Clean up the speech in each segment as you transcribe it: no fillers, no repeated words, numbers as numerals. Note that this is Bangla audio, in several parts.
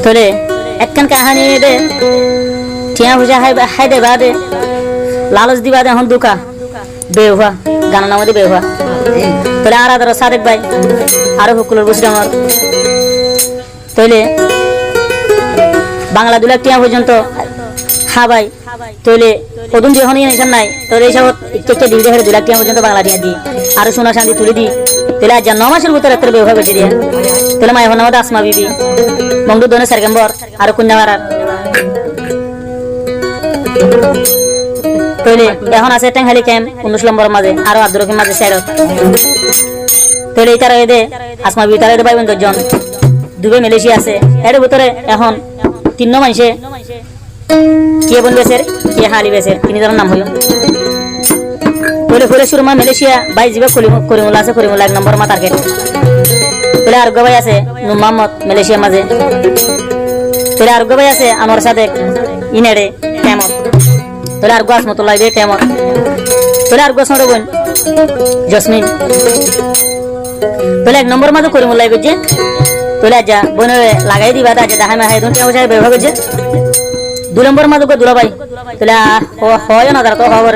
তোলে একখান কাহানি দে টিয়া বুঝা হাই দে বাদে লালচ দিবা দে এখন দুকা বেহুয়া গানের নামে বেহুয়া তোলে আর আদার সাদেক ভাই আরো হুকুলের বসে আমার তোলে বাংলা 2 লাখ টিয়া পর্যন্ত হা ভাই তোলে কদম দিয়ে হনি নিশান নাই তোলে এইসব একটা দিন দেখে 2 লাখ টিয়া পর্যন্ত বাংলা টিয়া দি আরো সোনা শান্তি তুলে দি তোলে আজ 9 মাসের ভিতরে এত বেহুয়া বেঁচে দিয়া তোলে মায়ের নাম আসমা বিবি মংডু দনে সেরগম্বর আর কুন্যামারার তোলে এখন আছে টেংহালি ক্যাম্প 19 নম্বর মাঝে আর আব্দুর রহিম মাঝে সাইরত তোলে ইতারা এদে আসমা বিবি তারা এদে ভাই বোন জন দুবে মালয়েশিয়া আছে এর ভিতরে এখন 3 মাসে কে বোন বেসের কে হালি বেসের তিনজনের নাম হইল তোলে ফুলে সুরমা মালয়েশিয়া ভাই জিবা করিমুল্লাহ আছে করিমুল্লাহ 1 নম্বর মা টার্গেট তোলে আর গবাই আছে নূর মোহাম্মদ মালয়েশিয়া মাঝে তোলে আর গবাই আছে আনোয়ার সাদেক ইনেড়ে কেমন তোলে আর গাছ মতো লাগবে কেমন তোলে আর গাছ বোন জসমিন তোলে 1 নম্বর মাঝে করিমুল্লাহ বেজে তোলে আজ বোন লাগাই দিবা আজ দেখা মা হাই দুটো বসে ব্যবহার করছে 2 নম্বর মাঝে কো দুলা ভাই তোলে হয় না তার তো খবর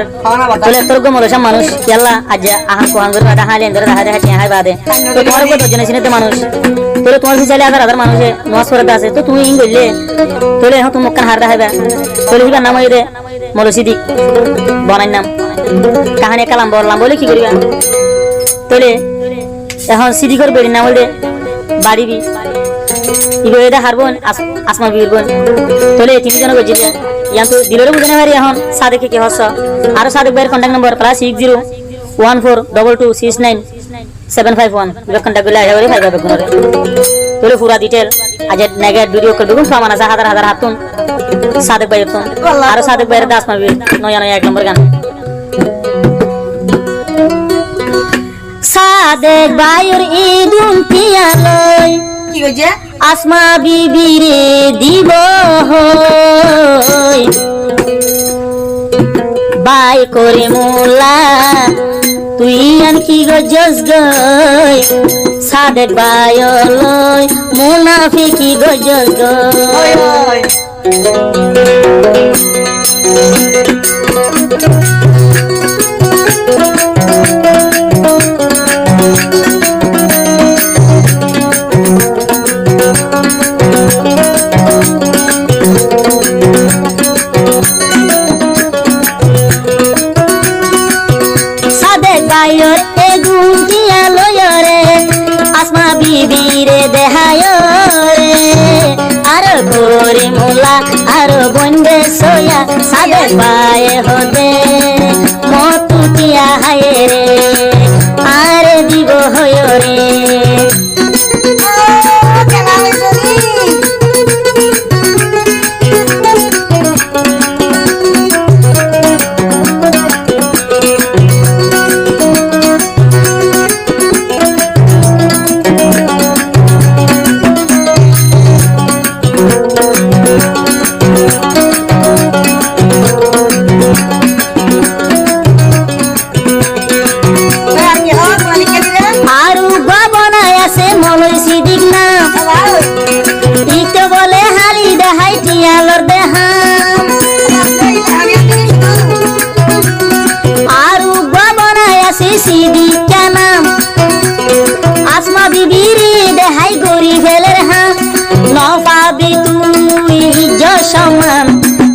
তোলে তোর গো মলসা মানুষ ইয়াল্লা আজ আহান কোহান করে দেখা হালি এন্দরে দেখা দেখা টিয়া হাই বাদে তো তোমার কো তো জেনে চিনে মানুষ তোলে তোমার ফিসালে আদার মানুষে নমাজ পড়তে আছে তো তুমি ইন গইলে তোলে এখন তুমি মুখখান হার দেখাইবা তোলে হিবা নাম হইরে মলসিদিক বনাই নাম কাহানি কালাম বললাম বলে কি করিবা তোলে এখন সিদিকর বেড়ি নাম হইরে বাড়িবি ইগো এটা হারবন আসমা বিবির বোন তোলে 3 জন গজিল ইয়ান তো দিলরে বুঝনে পারি এখন সাদেকে কি হস আর সাদেক ভাইয়ের কন্টাক্ট নাম্বার +601422697551 ইগো কন্টাক্ট গলে আইবা পাইবা বেগুনরে তোলে পুরা ডিটেইল আজ নেগেট ভিডিও করবে কোন ফামান আছে হাজার হাজার হাতুন সাদেক ভাইয়ের তো আর সাদেক ভাইয়ের আসমা বিবি 9 নম্বর গান সাদেক ভাইয়ের ইদুন পিয়ালই কি হইছে আসমা বিবি রে দিব হই বাই করে মোলা তুই আন কি গজস গই সাদেক ভাইলই মুনাফিকি গজস গই বিবিরে দেহায় রে আর করে মোলা আর বন্দে সোয়া সাদে পায়ে হতে মতুটিয়া হায় রে আর দিব হয় রে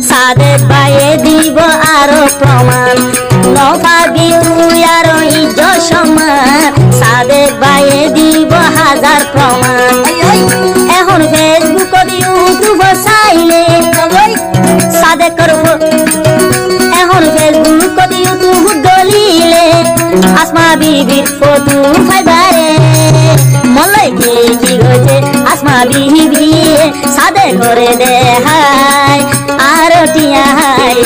সাদেক ভাইয়ে দিব আরো প্রমাণ নভাবি তুই আরো ইজ্জ সমান সাদেক ভাইয়ে দিব 1000 প্রমাণ এখন ফেসবুক ইউটিউব চাইলে সাদেক করব এখন ফেসবুক ইউটিউব গলিলে আসমা বিবির ফটো পাইবারে মলাই কি হইছে আসমা বিবি সাদেক করে দেখায় আর টিয়া হায়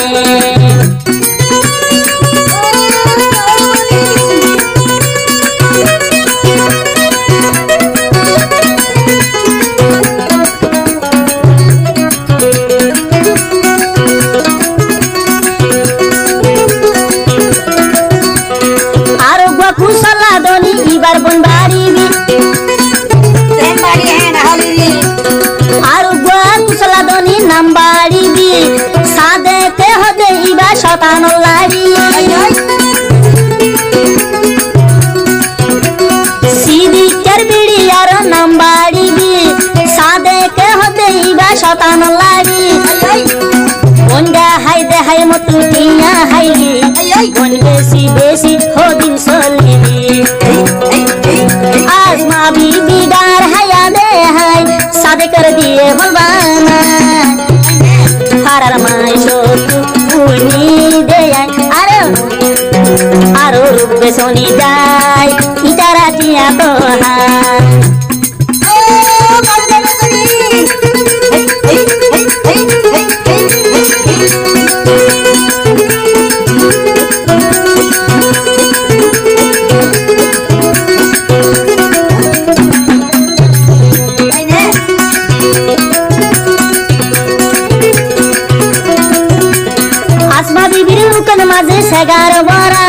আর গো কুশলা দনি ইবার বন বাড়িবি বাড়ি হ্যাঁ না হলি আর গো বেসনি নাম বাড়িবি সাদেতে হতে ইবা শতান লাড়ি সিদিকের বিড়ি আর নাম বাড়িবি সাদেতে হতে ইবা শতান লাড়ি বন্ডা হাই দে হাই মতু টিয়া হাইলি বন বেশি বেশি হদিন চলিবি আসমা বিবি ডার হায়া দে হাই সাদে কর দিয়ে বলবানা হারার মাই সতু উনি দে আরে আরো রূপ বেসনি যায় ইতারা টিয়া তো হাই মাঝে সেগার বরা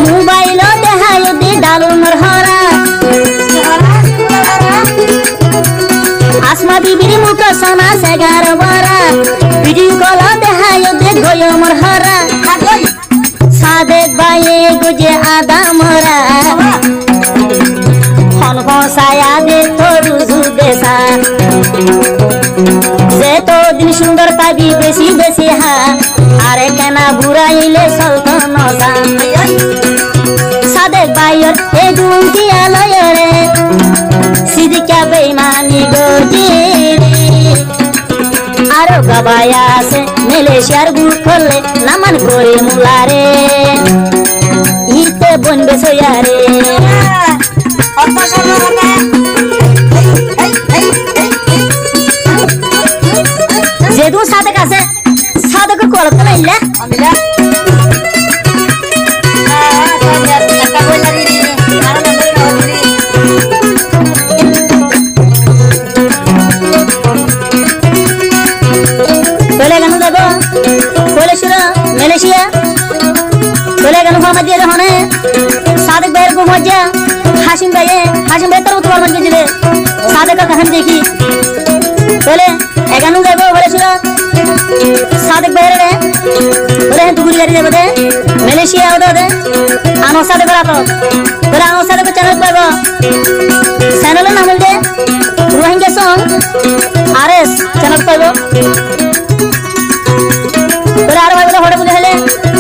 মোবাইল দেখায় দে ডালুর হরা আসমা বিবির মুখ সোনা সেগার বরা ভিডিও কল দেখায় দে গয়মর হরা সাদেক বাইয়ে গুজে আদা মরা হন ফসায়া দে তরু জুদেসা যে তো দিন সুন্দর পাবি বেশি বেশি হা আরে কেনা বুড়াইলে সলতন সাদেক বাইর এ গুমটি আলয় রে সিদিকা বেইমানি গজিরে আরো গাবায়া আছে মালয়েশিয়ার বুক করলে নামান করে মুলারে ইতে বনবে সয়ারে যেদু সাদেক আছে সাদেক কলতে লাইলা আমিলা বলে গান দেবো বলে শুনো মালয়েশিয়া বলে গান ফামা দিয়ে হনে সাদেক ভাইয়ের খুব মজা হাসিম ভাই তোর মতো বর্মন গেছিলে সাদেক কাহানি দেখি বলে এগানো যাবো বলে শুনো সাদেক ভাইয়ের রে বলে তুগুরি গাড়ি যাবো দে মালয়েশিয়া ওদো দে আমার সাথে করা তো বলে আমার সাথে চ্যানেল পাবো চ্যানেলের নাম বলতে রোহিঙ্গা সং আরএস চ্যানেল পাবো বলে আর ভাই বলে হঠাৎ বলে হলে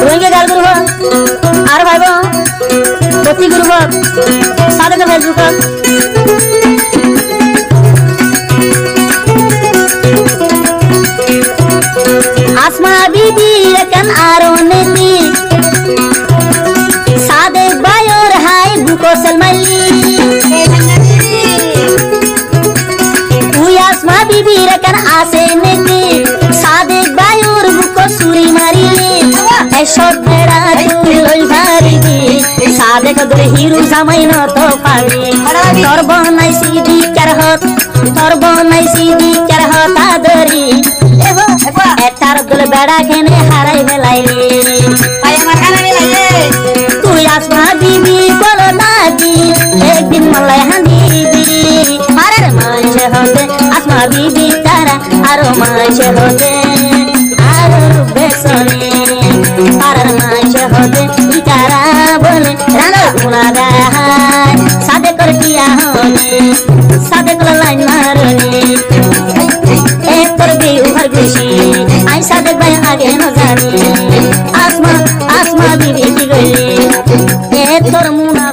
রোহিঙ্গা গাল গুরু আর ভাইব প্রতি গুরু সাদেক ফেসবুক আসমা বিবি কেন আরো নেতি সাদেক বায়র হাই বুকো সলমালি তুই আসমা বিবি কেন আসে নেতি সাদেক বায়র বুকো সুরি মারিলি এসব বেড়া তুই লই ভারিবি সাদেক দরে হিরু জামাইন তো পাবি তোর বনাই সিদি কেরহত আদরি এটার দল বেড়া খেনে হারাই ফেলাইলি তুই আসমা বিবি বল দাদি একদিন মালাই হানিবি আরে মাঝে হতে আসমা বিবি তারা আরো মাঝে হতে আরো বেসনে আর মাঝে হতে ইতারা বলে রানা গুনা দেখায় সাদে কর কিয়া হনে সাদে কর লাইন মারনে এক করবি উভর খুশি আই সাদেক ভাই আগে ন জানি আসমা বিবি কি গলি এ তোর মুনা